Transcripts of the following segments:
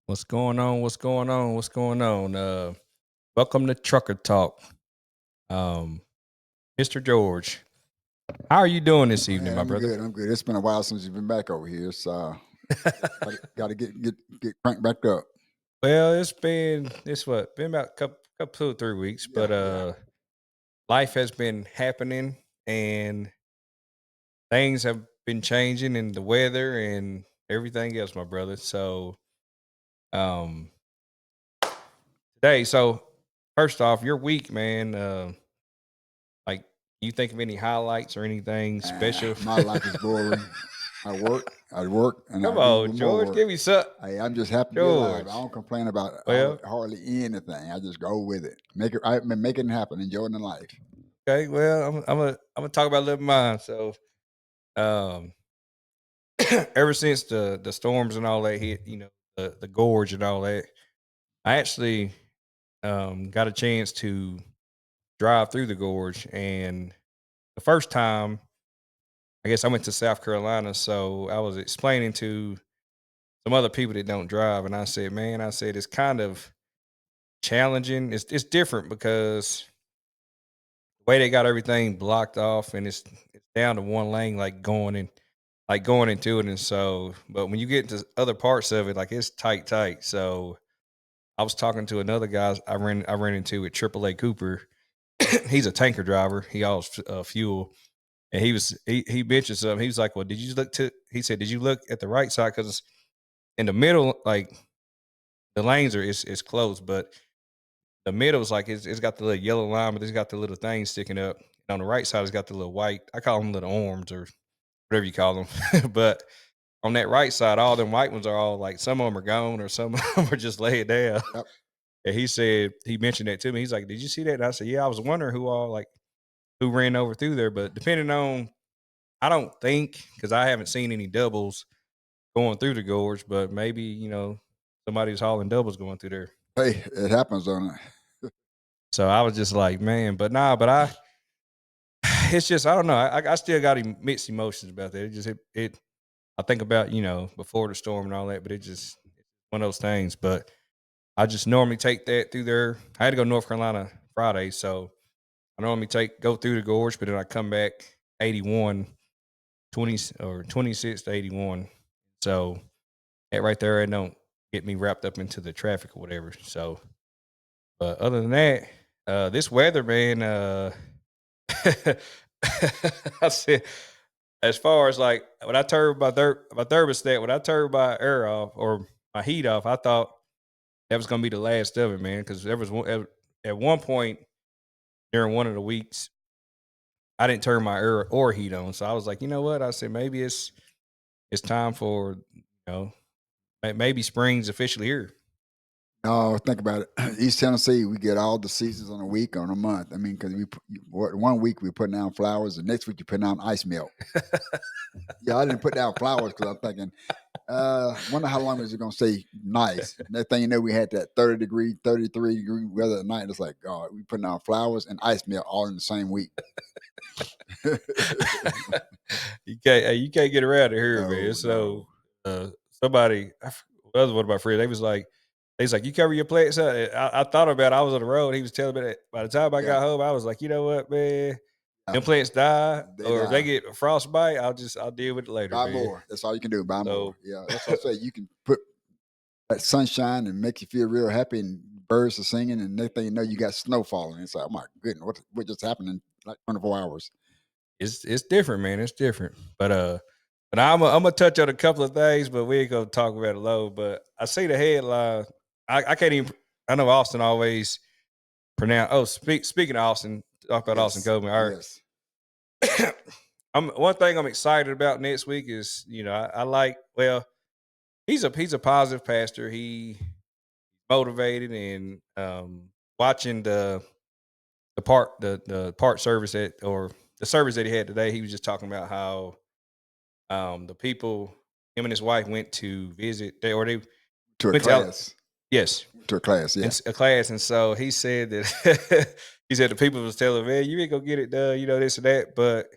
What's going on? What's going on? What's going on? Welcome to Trucker Talk. Um, Mr. George, how are you doing this evening, Man, my I'm brother? good. I'm good. It's been a while since you've been back over here, so got to get cranked back up. Well, it's what been about couple 2 or 3 weeks, but Yeah, yeah, life has been happening and things have been changing and the weather and everything else, my brother. So um today, so first off, your week, man. Like, you think of any highlights or anything special? My life is boring. I work, and Come I do on, even more George, work. give me some. I'm just happy to be alive. I George. don't complain about Well, hardly anything. I just go with it. I've been making it happen, enjoying the life. okay. Well, I'm gonna talk about a little mine. So, um, ever since the storms and all that hit, the gorge and all that, I actually got a chance to drive through the gorge, and the first time, I guess I went to South Carolina, so I was explaining to some other people that don't drive, and I said, man, I said it's kind of challenging. It's different because the way they got everything blocked off and it's down to one lane, like going into it. And so, but when you get into other parts of it, like it's tight. So I was talking to another guy I ran into at AAA Cooper. He's a tanker driver. He hauls fuel, and he mentioned something. He was like, "Well, did you look to?" He said, "Did you look at the right side? Because in the middle, like the lanes are it's closed, but the middle is like it's got the little yellow line, but it's got the little thing sticking up. And on the right side, it's got the little white. I call them little arms or whatever you call them. But on that right side, all them white ones are all like some of them are gone or some of them are just laid down." Yep. And he said he mentioned that to me. He's like, "Did you see that?" And I said, "Yeah, I was wondering who ran over through there, but depending on, I don't think because I haven't seen any doubles going through the gorge, but maybe somebody's hauling doubles going through there." Hey, it happens on it. So I was just like, man, but nah, but it's just I don't know. I still got mixed emotions about that. It I think about before the storm and all that, but it's one of those things. But I just normally take that through there. I had to go to North Carolina Friday, so I normally go through the gorge, but then I come back 81, 20 or 26 to 81. So that right there, it don't get me wrapped up into the traffic or whatever. So, but other than that, this weather, man, I said, as far as like when I turned my thermostat, when I turned my air off or my heat off, I thought that was gonna be the last of it, man. Because there was at one point during one of the weeks, I didn't turn my air or heat on, so I was like, you know what? I said maybe it's time for maybe spring's officially here. No, think about it. East Tennessee, we get all the seasons on a week, on a month. I mean, because one week we're putting down flowers, the next week you're putting down ice melt. Yeah, I didn't put down flowers because I'm thinking, wonder how long is it going to stay nice. Next thing you know, we had that 30-degree, 33-degree weather at night. It's like, God, we putting down flowers and ice melt all in the same week. You can't get around it here, man. No, So no. somebody, that was one of my friends. They was like, you cover your plants up. I thought about it. I was on the road. He was telling me that by the time I Yeah, got home, I was like, you know what, man, yeah. them plants die, They or if they die. get frostbite, I'll deal with it later, Buy man. more. That's all you can do. Buy more. So Yeah, that's what I say. You can put that sunshine and make you feel real happy, and birds are singing, and next thing you know, you got snow falling. It's like, oh my goodness, what just happened in like 24 hours? it's different, man. It's different. But I'm gonna touch on a couple of things, but we ain't gonna talk about it low. But I see the headline. I can't even. I know Austin always pronounce. Oh, speaking of Austin, talk about Austin Yes, Coleman. yes. I'm one thing I'm excited about next week is I like, well, he's a positive pastor. He motivated and watching the part service or the service that he had today. He was just talking about how the people, him and his wife went to visit, they To a went to class, yes, to a class. in Yeah, a class, and so he said that he said the people was telling him, man, you ain't gonna get it done, this and that. But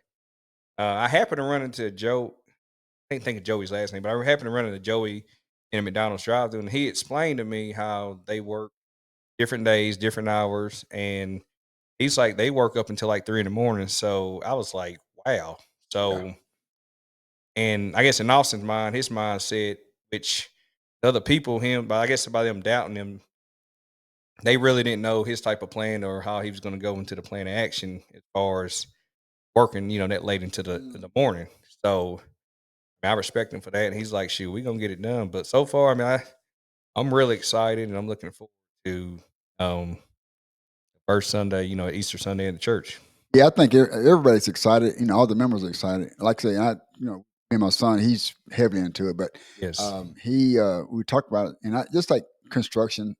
I happened to run into Joe. I can't think of Joey's last name, but I happened to run into Joey in a McDonald's drive-thru, and he explained to me how they work different days, different hours, and he's like, they work up until like 3 in the morning. So I was like, wow. Yeah. So, and I guess in Austin's mind, his mindset, which the other people, him, but I guess by them doubting him, they really didn't know his type of plan or how he was going to go into the plan of action as far as working, that late into the Mm. morning. So I respect him for that. And he's like, shoot, we're gonna get it done. But so far, I mean, I'm really excited and I'm looking forward to um first Sunday, Easter Sunday in the church. Yeah, I think everybody's excited. All the members are excited. Like I say, me and my son, he's heavily into it, but Yes. we talked about it, and just like construction,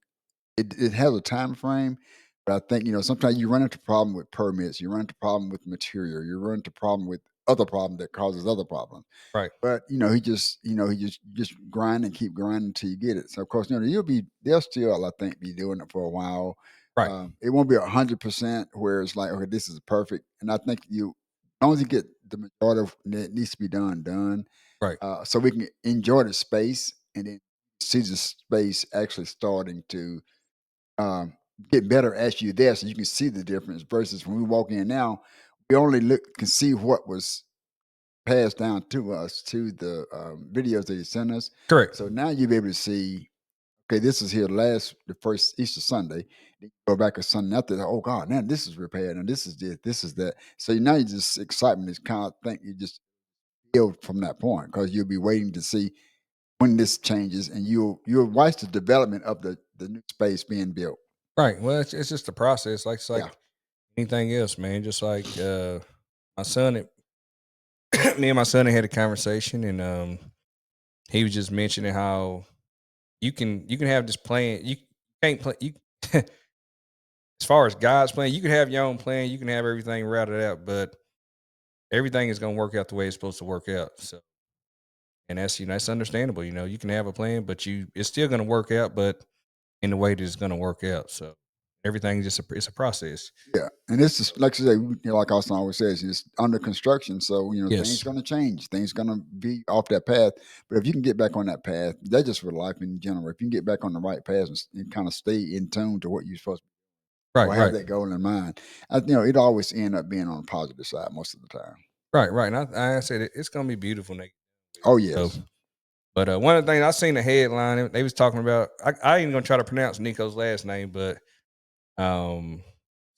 it has a time frame. But I think sometimes you run into problem with permits, you run into problem with material, you run into problem with other problem that causes other problems. Right. But he just grind and keep grinding until you get it. So of course, they'll still, I think, be doing it for a while. Right. It won't be 100% where it's like, okay, this is perfect. And I think as long as you get the majority of that needs to be done, Right. so we can enjoy the space and then see the space actually starting to um, get better as you're there, so you can see the difference. Versus when we walk in now, we only can see what was passed down to us to the videos that he sent us. Correct. So now you'll be able to see, okay, this is here the first Easter Sunday. Then you go back a Sunday after, oh God, now this is repaired and this is that. So now you just excitement is kind of think you just build from that point because you'll be waiting to see when this changes and you'll watch the development of the new space being built. Right. Well, it's just a process. Like it's Yeah. like anything else, man. Just like my son me and my son had a conversation and he was just mentioning how you can have this plan. You can't play you as far as God's plan, you can have your own plan, you can have everything routed out, but everything is gonna work out the way it's supposed to work out. So and that's understandable. You can have a plan, but it's still gonna work out, but in the way that it's gonna work out. So everything it's a process. Yeah, and it's just like you say, like Austin always says, it's under construction. So things Yes. going to change, things going to be off that path. But if you can get back on that path, that's just for life in general. If you can get back on the right path and kind of stay in tune to what you're supposed to, Right, or have right. that goal in mind, it always end up being on the positive side most of the time. Right, right. And I said it's gonna be beautiful next week. Oh So yes, but one of the things I seen the headline, they was talking about I ain't gonna try to pronounce Nico's last name, but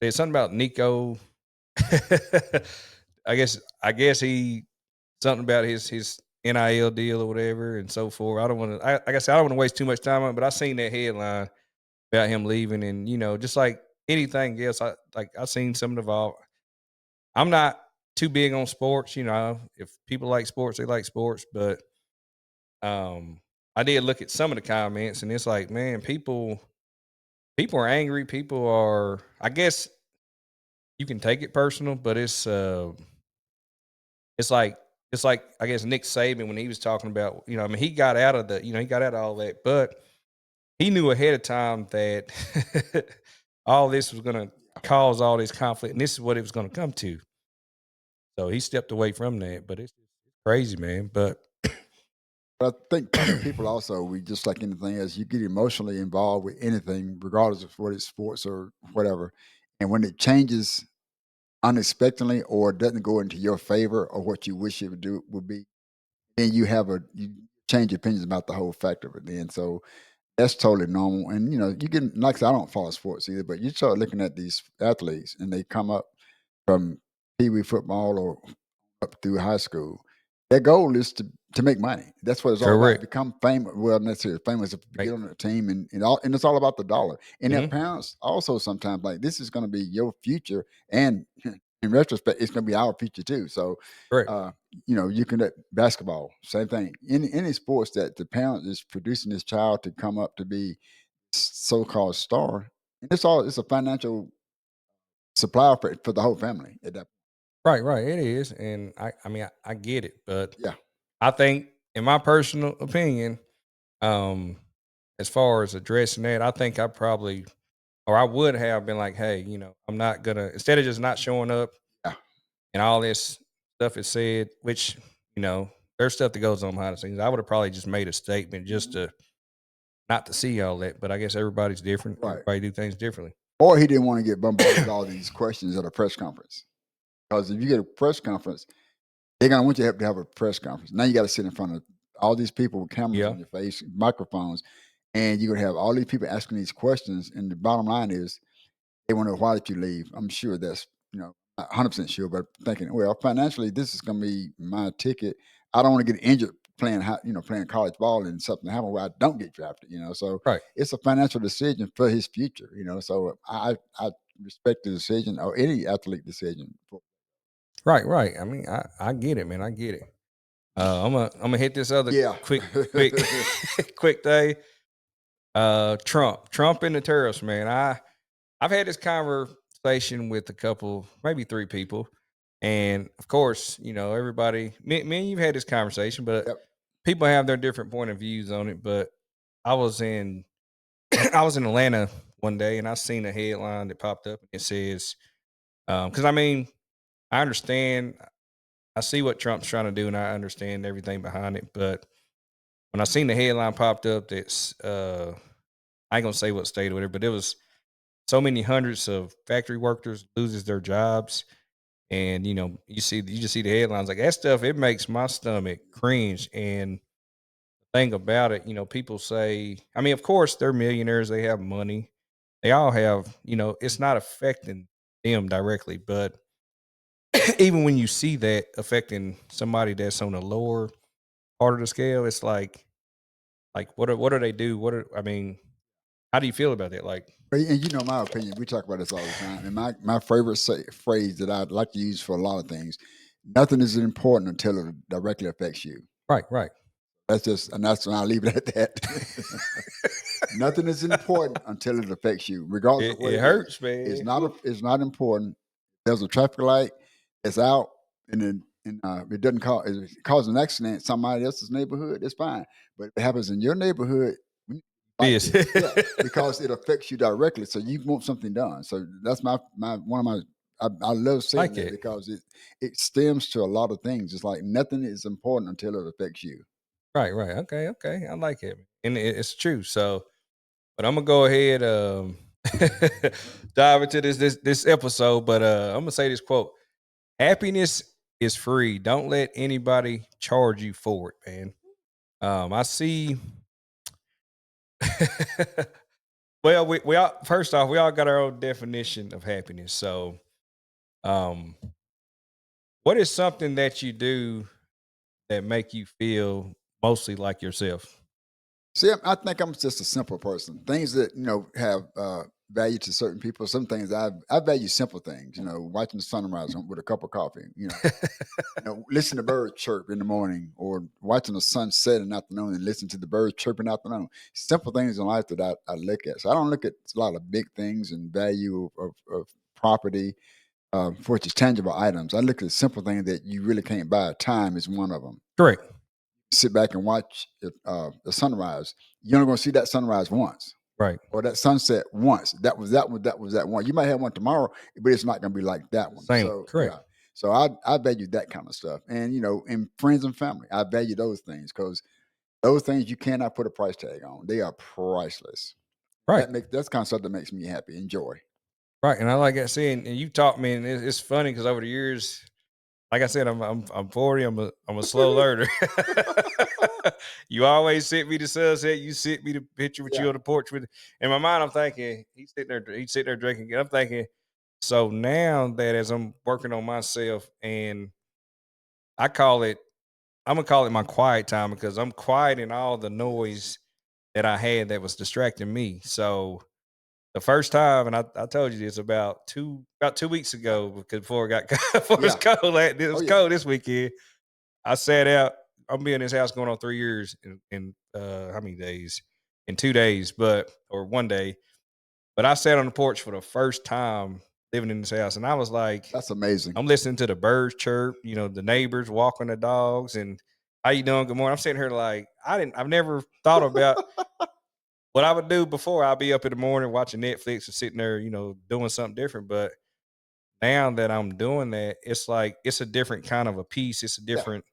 said something about Nico. I guess he something about his NIL deal or whatever and so forth. I don't want to. Like I said, I don't want to waste too much time on it. But I seen that headline about him leaving, and just like anything else, I seen some of the vol. I'm not too big on sports. If people like sports, they like sports. But I did look at some of the comments, and it's like, man, people are angry. People are. I guess you can take it personal, but it's like I guess Nick Saban when he was talking about, I mean, he got out of he got out of all that, but he knew ahead of time that all this was gonna cause all this conflict, and this is what it was gonna come to. So he stepped away from that, but it's crazy, man. But but I think some people also, we just like anything else, you get emotionally involved with anything, regardless of what it's sports or whatever, and when it changes unexpectedly or doesn't go into your favor or what you wish it would be, then you change opinions about the whole fact of it then. So that's totally normal. And you can, like I said, I don't follow sports either, but you start looking at these athletes and they come up from pee wee football or up through high school. Their goal is to make money. That's what it's all about. correct, Become famous. Well, not necessarily famous, to right? get on a team and it's all about the dollar. And their Hmm. parents also sometimes like, this is going to be your future, and in retrospect, it's going to be our future too. So, Correct. uh, you can basketball, same thing. Any sports that the parent is producing this child to come up to be so-called star, and it's a financial supply for the whole family at that. Right, right. It is, and I mean, I get it, but Yeah, I think, in my personal opinion, um, as far as addressing that, I think I probably, or I would have been like, hey, I'm not gonna, instead of just not showing up yeah, and all this stuff is said, which you know, there's stuff that goes on behind the scenes. I would have probably just made a statement just Mhm. to not to see all that, but I guess everybody's different. Right. Everybody do things differently. Or he didn't want to get bombarded with all these questions at a press conference. Because if you get a press conference, they're gonna want you to have a press conference. Now you got to sit in front of all these people with cameras Yeah. on your face, microphones, and you're gonna have all these people asking these questions. And the bottom line is, they want to know why did you leave. I'm sure that's not 100% sure, but thinking, well, financially, this is gonna be my ticket. I don't want to get injured playing, playing college ball and something happen where I don't get drafted. So Right. it's a financial decision for his future. So I respect the decision or any athlete decision. Right. Right. I mean, I get it, man. I get it. I'm gonna hit this other Yeah. quick quick thing. Trump and the tariffs, man. I've had this conversation with a couple, maybe three people, and of course, everybody. Me and you've had this conversation, but Yep. people have their different point of views on it. But I was in I was in Atlanta one day, and I seen a headline that popped up. It says, because I mean, I understand, I see what Trump's trying to do, and I understand everything behind it. But when I seen the headline popped up, that's I ain't gonna say what state or whatever, but it was so many hundreds of factory workers loses their jobs, and you just see the headlines like that stuff. It makes my stomach cringe. And the thing about it, people say, I mean, of course they're millionaires, they have money, they all have, it's not affecting them directly, but even when you see that affecting somebody that's on a lower part of the scale, it's like what do they do? I mean, how do you feel about that? Like, And my opinion, we talk about this all the time. And my favorite phrase that I'd like to use for a lot of things: nothing is important until it directly affects you. right, right. And that's when I leave it at that. Nothing is important until it affects you, regardless of it, what it it is. hurts, man. It's not important. There's a traffic light. It's out, and then it doesn't cause it causes an accident in somebody else's neighborhood. It's fine, but if it happens in your neighborhood, we need to fight Yes. this. Yeah, because it affects you directly. So you want something done. So that's my one of my. I love saying Like that it. because it stems to a lot of things. It's like nothing is important until it affects you. Right, right. Okay, okay. I like it. And it's true. So, but I'm gonna go ahead dive into this episode. But I'm gonna say this quote: happiness is free. Don't let anybody charge you for it, man. I see. Well, we all, first off, we all got our own definition of happiness. So, um, what is something that you do that make you feel mostly like yourself? See, I think I'm just a simple person. Things that have value to certain people. Some things I value simple things. Watching the sunrise with a cup of coffee. Listen to birds chirp in the morning, or watching the sunset in the afternoon and listen to the birds chirp in the afternoon. Simple things in life that I look at. So I don't look at a lot of big things and value of property, for which is tangible items. I look at simple things that you really can't buy. Time is one of them. Correct. Sit back and watch the sunrise. You're only going to see that sunrise once, Right. or that sunset once. That was that one. That was that one. You might have one tomorrow, but it's not going to be like that The one. same. So Correct. yeah. So I value that kind of stuff, and in friends and family, I value those things because those things you cannot put a price tag on. They are priceless. Right. That's kind of stuff that makes me happy and joy. Right. And I like that saying, and you taught me, and it's funny because over the years, like I said, I'm 40. I'm a slow learner. You always sent me the sunset. You sent me the picture with Yeah, you on the porch with. In my mind, I'm thinking he's sitting there drinking. And I'm thinking, so now that as I'm working on myself, and I call it, I'm gonna call it my quiet time because I'm quieting all the noise that I had that was distracting me. So the first time, and I told you this about 2 weeks yeah, ago because before it got before it was yeah. cold, it Oh was yeah, cold this weekend. I sat out. I'm be in this house going on 3 years in how many days? In 2 days, but or one day. But I sat on the porch for the first time living in this house, and I was like, that's amazing. I'm listening to the birds chirp, the neighbors walking the dogs, and how you doing? Good morning. I'm sitting here like I've never thought about what I would do before. I'll be up in the morning watching Netflix or sitting there, doing something different. But now that I'm doing that, it's like it's a different kind of a piece. It's a Yeah, different.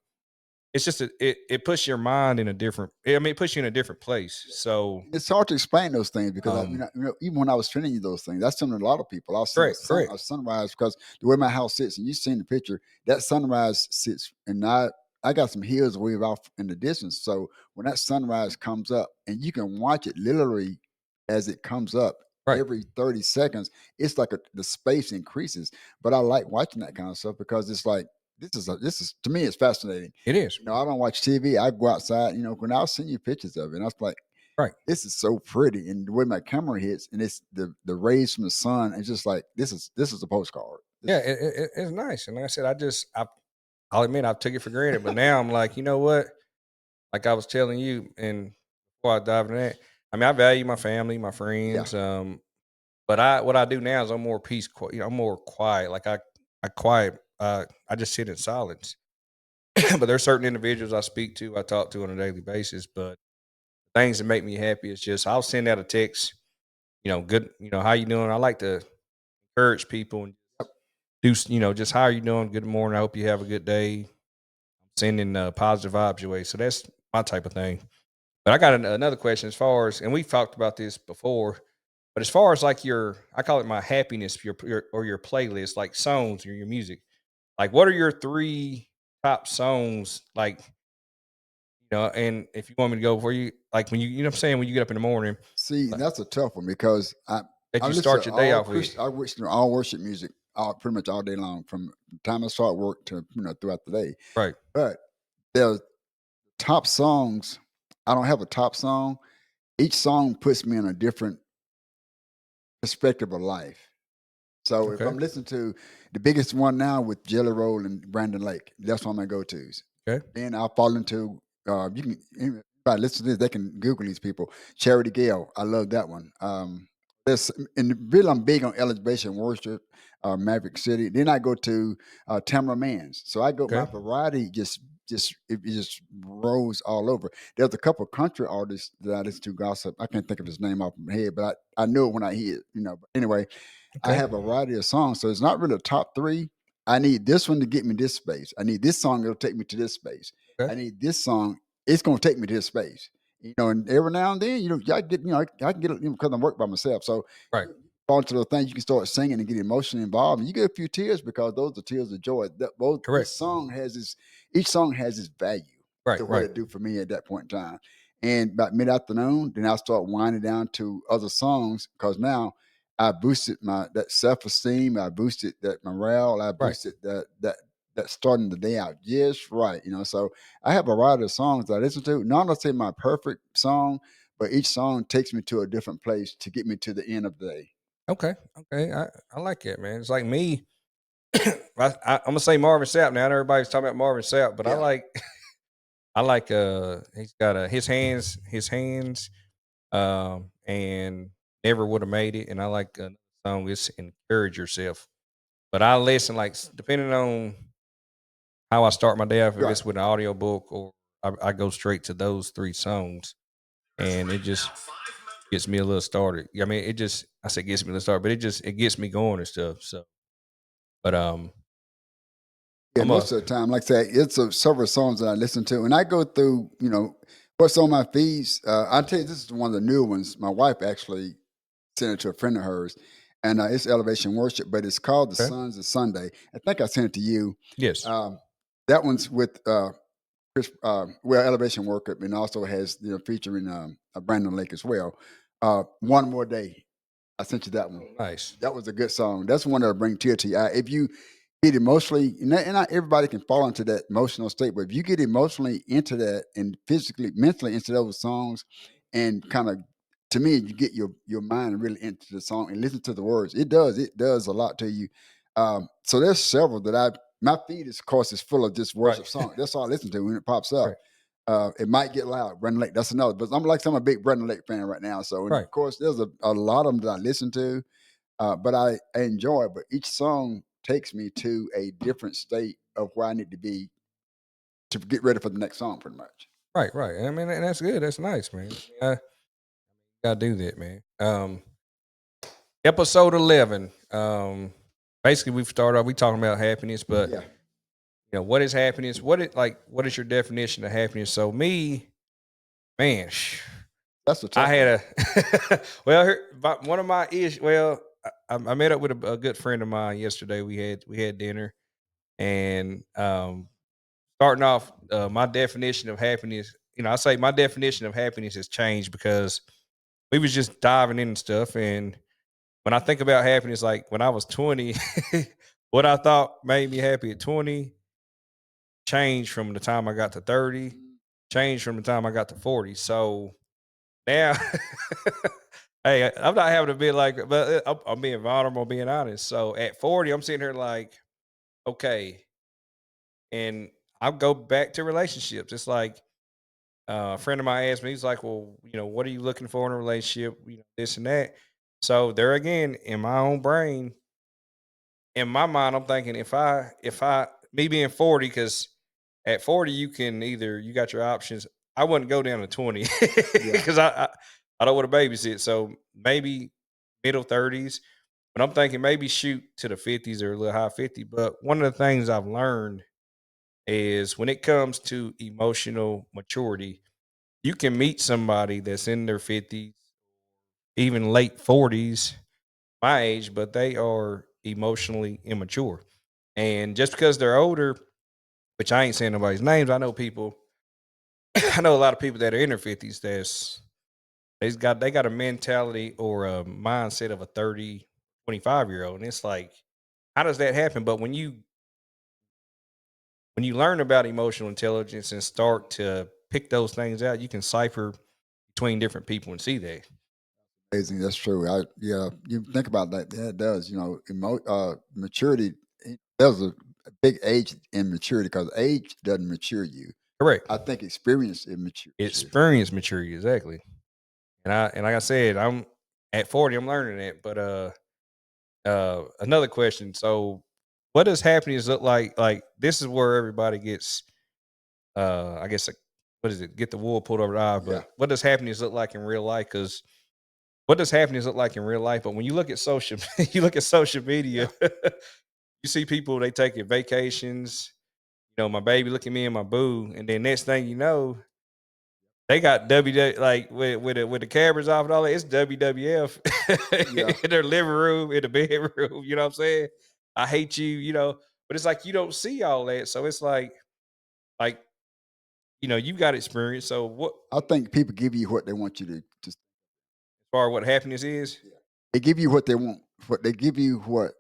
it's just it puts your mind in a different. I mean, it puts you in a different place. So, It's hard to explain those things because um, even when I was training you those things, that's something a lot of people. I'll see correct, correct, a sunrise because the way my house sits, and you've seen the picture, that sunrise sits, and I got some hills way off in the distance. So when that sunrise comes up, and you can watch it literally as it comes up right. every 30 seconds, it's like the space increases. But I like watching that kind of stuff because it's like this is to me it's fascinating. It is I don't watch TV. I go outside. When I was seeing you pictures of it, and I was like, right. this is so pretty, and the way my camera hits, and it's the rays from the sun. It's just like this is a postcard. Yeah, This it's nice. And like I said, I'll admit I took it for granted, but now I'm like, you know what? Like I was telling you, and before I dive into that, I mean, I value my family, my yeah. friends. But what I do now is I'm more I'm more quiet. Like I quiet. I just sit in silence. But there's certain individuals I speak to, I talk to on a daily basis. But things that make me happy is just I'll send out a text. Good. How you doing? I like to encourage people and just how are you doing? Good morning. I hope you have a good day. Sending positive vibes your way. So that's my type of thing. But I got another question as far as, and we've talked about this before, but as far as like I call it my happiness, your playlist, like songs or your music. Like, what are your three top songs? Like, and if you want me to go for you, like when you know what I'm saying, when you get up in the morning, See, like, that's a tough one because that I you listen start to your day all off with. Christian, I listen to all worship music, pretty much all day long, from the time I start work to throughout the day. Right. But there's top songs. I don't have a top song. Each song puts me in a different perspective of life. So if Okay. I'm listening to the biggest one now with Jelly Roll and Brandon Lake, that's one of my go-tos. Okay. Then I'll fall into you can anybody listen to this, they can Google these people. Charity Gale, I love that one. There's and really I'm big on elevation worship, Maverick City. Then I go to Tamara Mans. So I go my Okay. variety just rolls all over. There's a couple of country artists that I listen to gossip. I can't think of his name off my head, but I know it when I hear it. But anyway, I Okay. have a variety of songs, so it's not really a top three. I need this one to get me this space. I need this song, it'll take me to this space. Okay. I need this song, it's gonna take me to this space. And every now and then, I get, I can get it because I work by myself. So Right. you fall into those things, you can start singing and get emotionally involved. And you get a few tears because those are tears of joy. That both Correct. each song has its value Right. to what Right. it do for me at that point in time. And about mid-afternoon, then I start winding down to other songs because now I boosted my that self-esteem, I boosted that morale, I Right. boosted that starting the day out just right. So I have a variety of songs that I listen to. Not to say my perfect song, but each song takes me to a different place to get me to the end of the day. Okay. Okay. I like that, man. It's like me. I'm gonna say Marvin Sapp now. Everybody's talking about Marvin Sapp, but I Yeah. like I like he's got his hands and never would have made it, and I like song is encourage yourself. But I listen like depending on how I start my day off, if Right. it's with an audio book or I go straight to those three songs, and it just gets me a little started. I mean, it just I say gets me a little started, but it gets me going and stuff. So, but Yeah, I'm a most of the time, like I said, it's several songs that I listen to, and I go through, what's on my feeds. I'll tell you, this is one of the new ones. My wife actually sent it to a friend of hers, and it's Elevation Worship, but it's called The okay. Sons of Sunday. I think I sent it to you. Yes. Um, that one's with Chris, Elevation Worship, and also has featuring Brandon Lake as well. One More Day. I sent you that one. Oh, nice. That was a good song. That's one that'll bring tear to your eye. If you get emotionally, not everybody can fall into that emotional state, but if you get emotionally into that and physically, mentally into those songs, and kind of, to me, you get your mind really into the song and listen to the words. It does a lot to you. So there's several that my feed is, of course, is full of just Right. worship songs. That's all I listen to when it pops up. Right. It might get loud. Brendan Lake, that's another. But I'm a big Brendan Lake fan right now. So, and Right. of course, there's a lot of them that I listen to, but I enjoy it. But each song takes me to a different state of where I need to be to get ready for the next song, pretty much. Right. Right. I mean, and that's good. That's nice, man. I gotta do that, man. Episode 11. Basically, we talking about happiness, but Yeah. what is happiness? What is your definition of happiness? So me, man, That's a I tough one. had a well, one of my issues. Well, I met up with a good friend of mine yesterday. We had dinner, and starting off, my definition of happiness. I say my definition of happiness has changed because we was just diving into stuff, and when I think about happiness, like when I was 20, what I thought made me happy at 20 changed from the time I got to 30, Mm. changed from the time I got to 40. So now, hey, I'm not having to be like, but I'm being vulnerable, being honest. So at 40, I'm sitting here like, okay, and I'll go back to relationships. It's like a friend of mine asked me, he's like, well, what are you looking for in a relationship? This and that. So there again, in my own brain, in my mind, I'm thinking if I me being 40, because at 40 you got your options. I wouldn't go down to 20 Yeah. because I don't want to babysit. So maybe middle 30s, but I'm thinking maybe shoot to the 50s or a little high 50. But one of the things I've learned is when it comes to emotional maturity, you can meet somebody that's in their 50s, even late 40s, my age, but they are emotionally immature. And just because they're older, which I ain't saying nobody's names, I know people, I know a lot of people that are in their 50s they got a mentality or a mindset of a 30, 25-year old. And it's like, how does that happen? But when you learn about emotional intelligence and start to pick those things out, you can cipher between different people and see that. Amazing. That's true. Yeah, you think about that. That does, maturity. There's a big age in maturity because age doesn't mature you. Correct. I think experience it matures you. Experience maturity, exactly. And like I said, I'm at 40, I'm learning it. But another question. So what does happiness look like? Like this is where everybody gets I guess what is it? Get the wool pulled over the eye. Yeah, But what does happiness look like in real life? Because what does happiness look like in real life? But when you look at social, you look at social media, yeah, you see people they taking vacations. My baby, look at me and my boo, and then next thing you know, they got WW like with the cameras off and all that. It's WWF yeah. in their living room, in the bedroom. You know what I'm saying? I hate you. But it's like you don't see all that, so it's like you got experience. So what I think people give you what they want you to. as far as what happiness is? Yeah. They give you what they want. What they give you what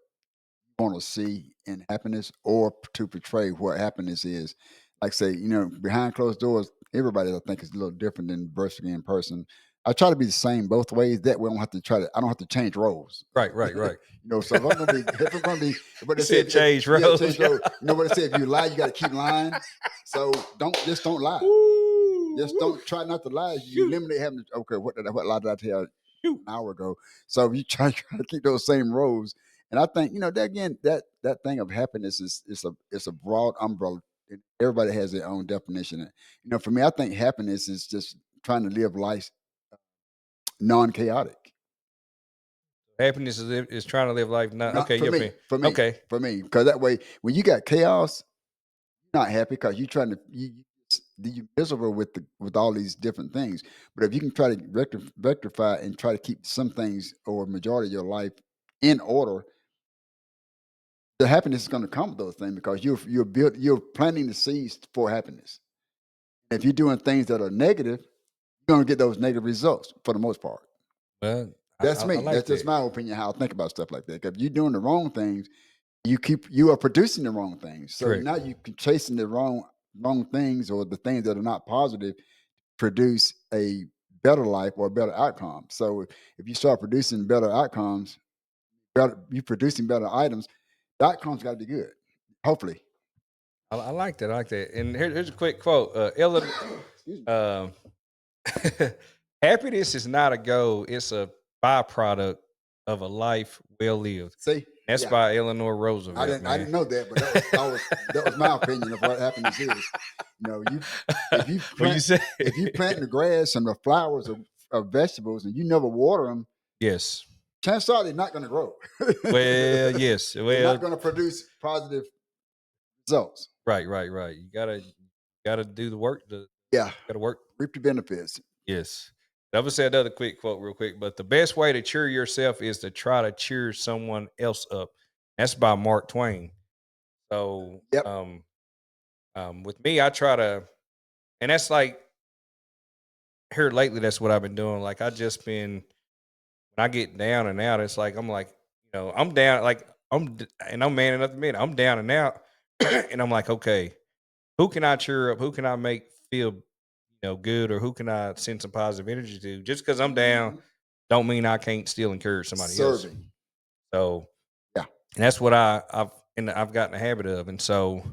want to see in happiness or to portray what happiness is. Like say, behind closed doors, everybody I think is a little different than versus in person. I try to be the same both ways. That way, I don't have to change roles. Right, right, right. So if I'm gonna be, what You they say, said change yeah, roles. change roles. You know what they say? If you lie, you got to keep lying. So don't lie. Woo, Just woo. don't try not to lie. You Shoot, eliminate having. Okay, what lie did I tell shoot. an hour ago? So you try to keep those same roles. And I think that again that thing of happiness is a broad umbrella. Everybody has their own definition. For me, I think happiness is just trying to live life non-chaotic. Happiness is trying to live life. Not Not okay. for Your me, opinion. for me, Okay. for me, because that way when you got chaos, you're not happy because you're trying to you miserable with all these different things. But if you can try to rectify and try to keep some things or majority of your life in order, the happiness is going to come with those things because you're planting the seeds for happiness. If you're doing things that are negative, you're going to get those negative results for the most part. Well, That's I me. like That's just that. my opinion how I think about stuff like that. If you're doing the wrong things, you are producing the wrong things. So Correct. now you are chasing the wrong things or the things that are not positive produce a better life or a better outcome. So if you start producing better outcomes, you producing better items, the outcomes got to be good. Hopefully. I like that. I like that. And here's a quick quote. Ellen, Excuse me. um, happiness is not a goal; it's a byproduct of a life well lived. See, That's yeah, by Eleanor I Roosevelt, didn't I man. didn't know that, but that was my opinion of what happiness is. You if you When you plant say if you plant the grass and the flowers of vegetables and you never water them, yes, chances are they're not going to grow. well, yes, They're not well, going to produce positive results. right. You gotta do the work. Yeah, Gotta work. reap the benefits. Yes. I would say another quick quote, real quick. But the best way to cheer yourself is to try to cheer someone else up. That's by Mark Twain. So, Yep. with me, I try to, and that's like here lately. That's what I've been doing. Like I just been when I get down and out, it's like I'm like, I'm down, like and I'm man enough to admit I'm down and out, and I'm like, okay, who can I cheer up? Who can I make feel, good, or who can I send some positive energy to? Just because I'm down, Mhm. don't mean I can't still encourage somebody else. Serving. So, Yeah. and that's what I've gotten a habit of, and so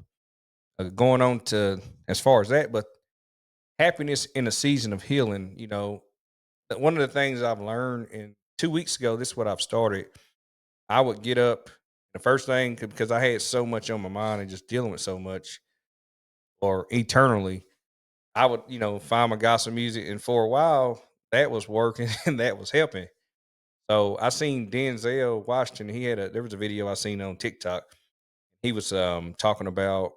going on to as far as that, but happiness in a season of healing, one of the things I've learned, and 2 weeks ago, this is what I've started. I would get up. The first thing, because I had so much on my mind and just dealing with so much, or eternally, I would, find my gospel music, and for a while that was working and that was helping. So I seen Denzel Washington. There was a video I seen on TikTok. He was talking about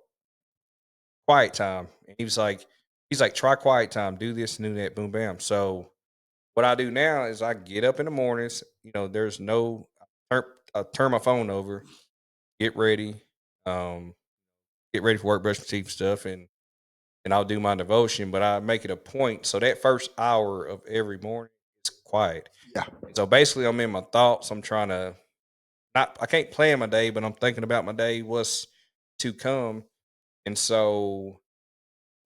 quiet time, and he's like, try quiet time, do this and do that, boom, bam. So what I do now is I get up in the mornings. There's no I turn my phone over, get ready, um, get ready for work, brush my teeth and stuff, and I'll do my devotion. But I make it a point so that first hour of every morning is quiet. Yeah. And so basically, I'm in my thoughts. I'm trying to not. I can't plan my day, but I'm thinking about my day, what's to come, and so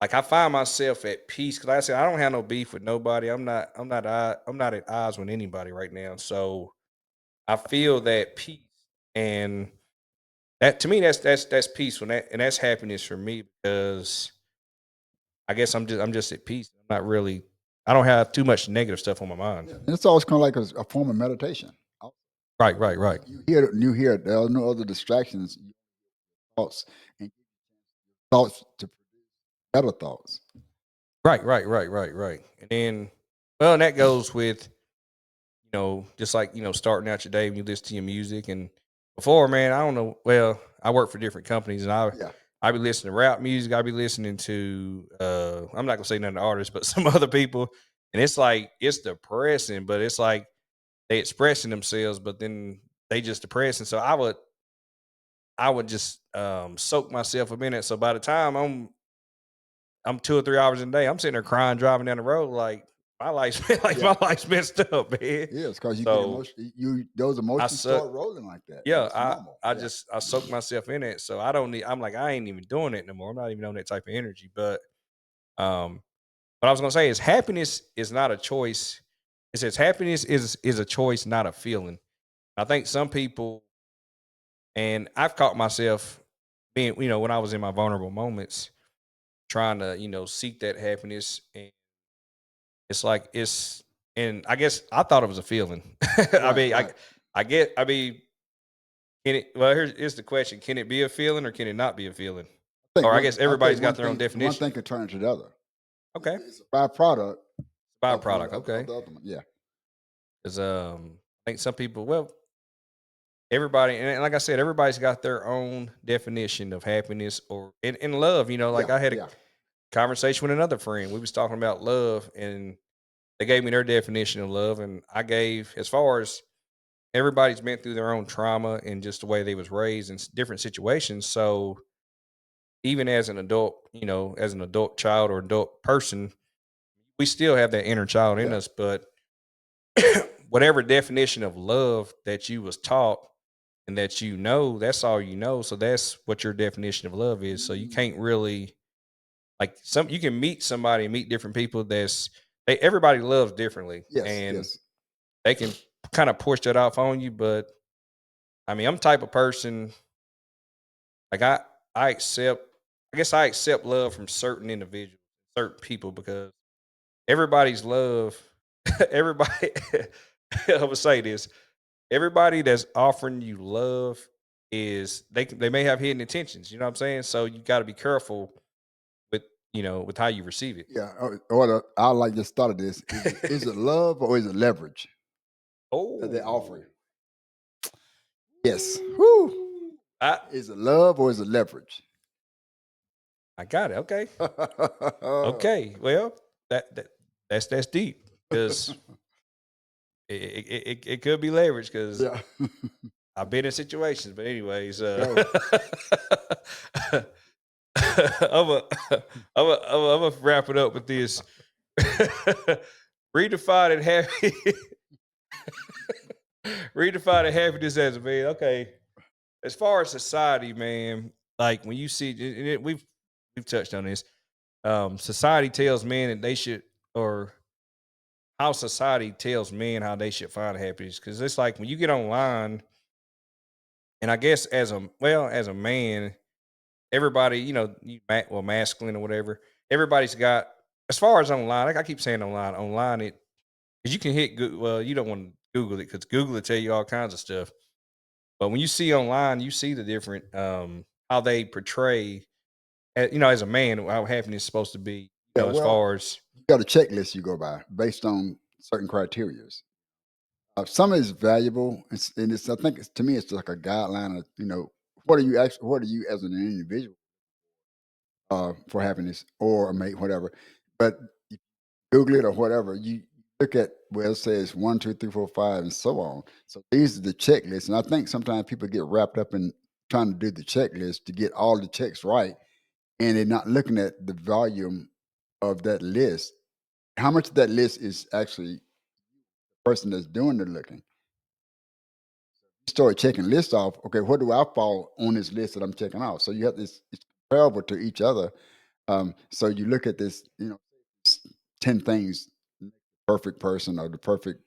like I find myself at peace because like I said I don't have no beef with nobody. I'm not at odds with anybody right now. So I feel that peace, and that to me that's peaceful, and that's happiness for me because I guess I'm just at peace. I'm not really. I don't have too much negative stuff on my mind. Yeah. And it's always kind of like a form of meditation. Right, right, right, You hear there are no other distractions, thoughts, and thoughts to better thoughts. right. And then, well, and that goes with just like starting out your day when you listen to your music. And before, man, I don't know. Well, I work for different companies, and Yeah. I be listening to rap music. I be listening to I'm not gonna say none of the artists, but some other people, and it's like it's depressing, but it's like they expressing themselves, but then they just depressing. So I would just soak myself a minute. So by the time I'm 2 or 3 hours a day, I'm sitting there crying driving down the road like my life's like Yeah. my life's messed up, man. Yeah. It's because you get So emotion. You those I emotions suck. start rolling like that, and Yeah, it's I normal. I Yeah. just I soak myself in it. So I don't need. I'm like I ain't even doing it no more. I'm not even on that type of energy. Um, what I was gonna say is happiness is not a choice. It says happiness is a choice, not a feeling. I think some people, and I've caught myself being, when I was in my vulnerable moments, trying to, seek that happiness, and it's like and I guess I thought it was a feeling. I Right. mean, Right. I mean, can it? Well, here's the question: can it be a feeling, or can it not be a feeling? Or I guess I everybody's think got their own one definition. thing could turn to the other. Okay, It's a byproduct byproduct. of Okay, the other one. Yeah. because I think some people, well, everybody, and like I said, everybody's got their own definition of happiness or in love. Like Yeah. I had a Yeah. conversation with another friend. We was talking about love, and they gave me their definition of love, and I gave, as far as everybody's been through their own trauma and just the way they was raised in different situations. So even as an adult, as an adult child or adult person, we still have that inner child in Yeah. us. But whatever definition of love that you was taught and that that's all you know. So that's what your definition of love is. So you Mm. can't really, like, you can meet somebody, meet different people. Everybody loves differently, Yes. and Yes. they can kind of push that off on you. But I mean, I'm the type of person, like I accept, I guess I accept love from certain individuals, certain people, because everybody's love, everybody, I would say this, everybody that's offering you love they may have hidden intentions. You know what I'm saying? So you got to be careful with, with how you receive it. Yeah. I like just started this. Is it love or is it leverage that they're offering? Oh. Yes. Whoo. I Is it love or is it leverage? I got it. Okay. Okay. Well, that's deep because it could be leverage because Yeah. I've been in situations. But anyways, There you go. I'm a, I'm a wrap it up with this. Redefining happy, redefining happiness as a man. Okay, as far as society, man, like when you see, we've touched on this. Society tells men that they should, or how society tells men how they should find happiness. Because it's like when you get online, and I guess as a man, everybody, masculine or whatever. Everybody's got, as far as online. Like I keep saying online it because you can hit Google. Well, you don't want to Google it because Google will tell you all kinds of stuff. But when you see online, you see the different how they portray, as a man, how happiness is supposed to be. Yeah, As well, far as you got a checklist you go by based on certain criterias. Some is valuable, and it's I think to me it's like a guideline of what are you as an individual for happiness or a mate, whatever. But you Google it or whatever, you look at where it says 1, 2, 3, 4, 5, and so on. So these are the checklists, and I think sometimes people get wrapped up in trying to do the checklist to get all the checks right, and they're not looking at the volume of that list. How much of that list is actually the person that's doing the looking? Start checking lists off. Okay, what do I fall on this list that I'm checking off? So you have this. It's comparable to each other. So you look at this. 10 things, perfect person or the perfect.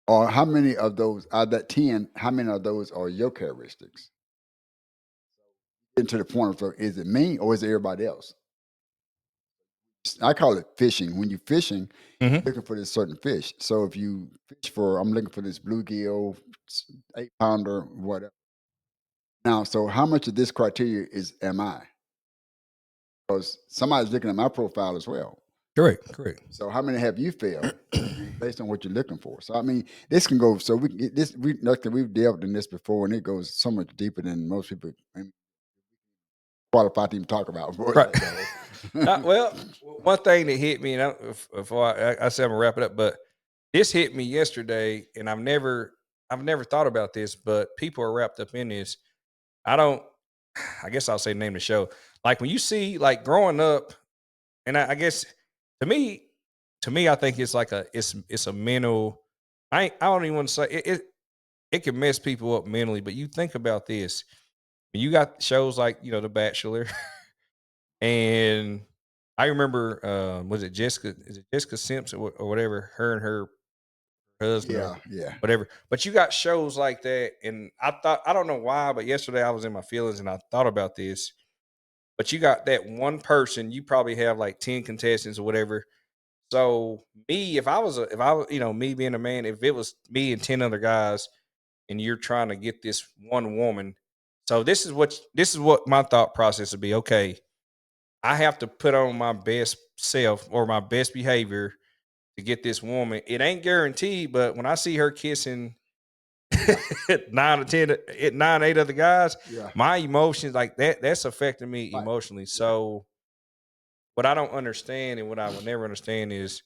Or how many of those out of that 10? How many of those are your characteristics? Getting to the point of is it me or is it everybody else? I call it fishing. When you're fishing, Mhm. looking for this certain fish. So if you fish for, I'm looking for this bluegill, 8 pounder, whatever. Now, so how much of this criteria is am I? Because somebody's looking at my profile as well. Correct, correct. So how many have you failed based on what you're looking for? So I mean, this can go. So we've delved in this before, and it goes so much deeper than most people qualified to even talk about as far as Right. that goes. Well, one thing that hit me, and before I said I'm gonna wrap it up, but this hit me yesterday, and I've never thought about this, but people are wrapped up in this. I don't. I guess I'll say name the show. Like when you see, like growing up, and I guess to me, I think it's like it's a mental. I don't even want to say it can mess people up mentally, but you think about this. When you got shows like The Bachelor, and I remember, was it Jessica? Is it Jessica Simpson or whatever? Her and her husband or Yeah, yeah. whatever. But you got shows like that, and I don't know why, but yesterday I was in my feelings and I thought about this. But you got that one person. You probably have like 10 contestants or whatever. So me, if I was, me being a man, if it was me and 10 other guys, and you're trying to get this one woman, so this is what my thought process would be. Okay, I have to put on my best self or my best behavior to get this woman. It ain't guaranteed, but when I see her kissing Yeah, 8 other guys, yeah. my emotions like that's affecting me Right. emotionally. Yeah. So what I don't understand and what I will never understand is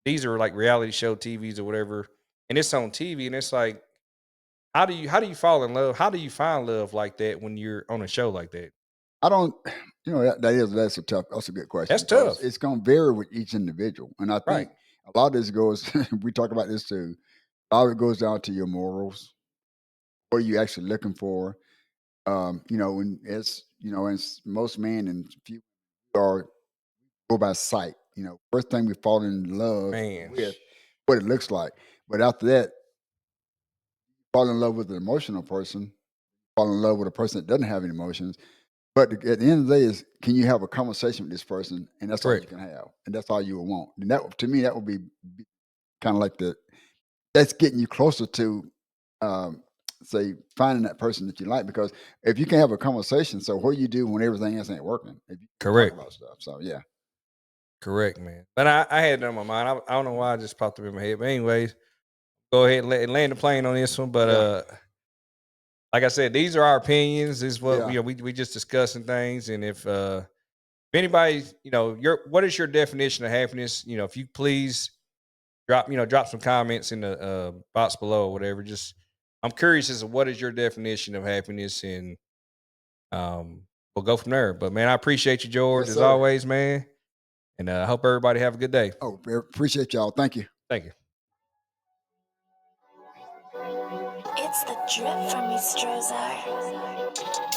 these are like reality show TVs or whatever, and it's on TV, and it's like, how do you fall in love? How do you find love like that when you're on a show like that? I don't. That's a good question That's because tough, it's going to vary with each individual, and I right? think a lot of this goes. We talk about this too. A lot of it goes down to your morals. What are you actually looking for? When as most men and few are go by sight. First thing we fall in love Man, with what it looks like. But after that, fall in love with an emotional person, fall in love with a person that doesn't have any emotions. But at the end of the day, is can you have a conversation with this person, and that's all you correct, can have, and that's all you will want. And that to me, that would be kind of like that's getting you closer to, um, say, finding that person that you like. Because if you can have a conversation, so what do you do when everything else ain't working? If you can talk correct. about stuff, so yeah. Correct, man. But I had it on my mind. I don't know why I just popped up in my head. But anyways, go ahead and land the plane on this one. But Yeah. like I said, these are our opinions. This is what Yeah. we just discussing things. And if anybody, what is your definition of happiness? If you please drop some comments in the box below or whatever. Just I'm curious as to what is your definition of happiness, and we'll go from there. But man, I appreciate you, George, Yes, as sir. always, man. And I hope everybody have a good day. Oh, appreciate y'all. Thank you. Thank you. It's the drip from me, Strozar.